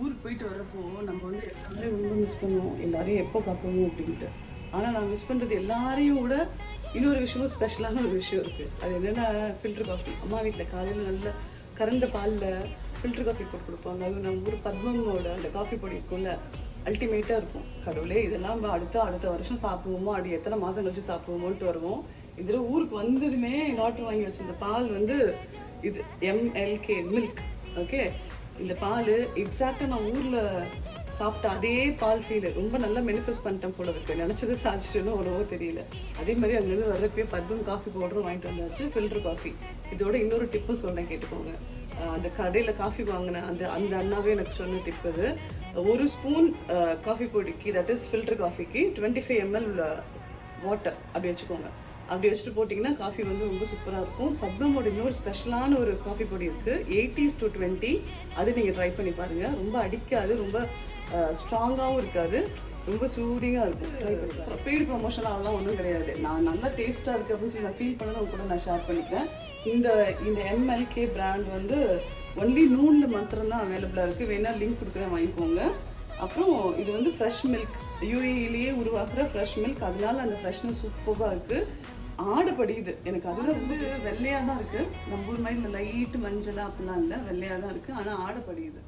ஊருக்கு போயிட்டு வரப்போ நம்ம வந்து எல்லாரையும் ரொம்ப மிஸ் பண்ணுவோம், எல்லாரையும் எப்போ பார்ப்போம் அப்படின்ட்டு. ஆனால் நான் மிஸ் பண்ணுறது எல்லாரையும் விட இன்னொரு விஷயமும் ஸ்பெஷலான ஒரு விஷயம் இருக்குது. அது என்னென்னா ஃபில்டர் காஃபி. அம்மா வீட்டில் காலையில் நல்ல கறந்த பாலில் ஃபில்டர் காஃபி போட்டு கொடுப்பாங்க. அதுவும் நம்ம ஊர் பத்மமோட அந்த காஃபி பொடி இருக்கும்ல, அல்டிமேட்டாக இருக்கும். கடவுளே இதெல்லாம் நம்ம அடுத்த வருஷம் சாப்பிடுவோமோ, அப்படி எத்தனை மாதம் கழிச்சு சாப்பிடுவோமோன்ட்டு வருவோம். இதில் ஊருக்கு வந்ததுமே டாக்டர் வாங்கி வச்சிருந்த பால் வந்து இது எம்எல்கே மில்க். ஓகே, இந்த பால் எக்ஸாக்டாக நான் ஊரில் சாப்பிட்ட அதே பால் ஃபீல் ரொம்ப நல்லா மேனிஃபெஸ்ட் பண்ணிட்டேன் போல இருக்கு. நினச்சது சாதிச்சிட்டுன்னு ஒருவோ தெரியல. அதே மாதிரி அங்கேருந்து வர்றப்பே பத்மம் காஃபி பவுடரும் வாங்கிட்டு வந்தாச்சு, ஃபில்டர் காஃபி. இதோட இன்னொரு டிப்பும் சொல்கிறேன், கேட்டுக்கோங்க. அந்த கடையில் காஃபி வாங்கின அந்த அண்ணாவே எனக்கு சொன்ன டிப் அது. ஒரு ஸ்பூன் காஃபி பொடிக்கு, தட் இஸ் ஃபில்டர் காஃபிக்கு 25 ml வாட்டர் அப்படி வச்சுக்கோங்க. அப்படி வச்சுட்டு போட்டிங்கன்னா காஃபி வந்து ரொம்ப சூப்பராக இருக்கும். பத்மமோட இன்னொரு ஸ்பெஷலான ஒரு காஃபி பொடி இருக்குது, 80s-20. அது நீங்கள் ட்ரை பண்ணி பாருங்கள். ரொம்ப அடிக்காது, ரொம்ப ஸ்ட்ராங்காகவும் இருக்காது, ரொம்ப சூடிங்காக இருக்கும். ட்ரை பண்ணி பெய்டு ப்ரொமோஷன் அதெல்லாம் ஒன்றும் கிடையாது. நான் நல்லா டேஸ்ட்டாக இருக்குது அப்படின்னு சொல்லி நான் ஃபீல் பண்ணதை கூட நான் ஷேர் பண்ணிக்கிறேன். இந்த எம்எல்கே பிராண்ட் வந்து ஒன்லி நூனில் மாத்திரம்தான் அவைலபிளாக இருக்குது. வேணால் லிங்க் கொடுக்குறேன், வாங்கிக்கோங்க. அப்புறம் இது வந்து ஃப்ரெஷ் மில்க், யூஏஇலேயே உருவாக்குற ஃப்ரெஷ் மில்க். அதனால அந்த ஃப்ரெஷ்னஸ் சூப்பராக இருக்குது. ஆடு படியுது எனக்கு. அதில் வந்து வெள்ளையாக தான் இருக்குது. நம்ம ஊர் மாதிரி இந்த லைட்டு மஞ்சளாக அப்படிலாம் இல்லை, வெள்ளையாக தான் இருக்குது. ஆனால் ஆடு படியுது.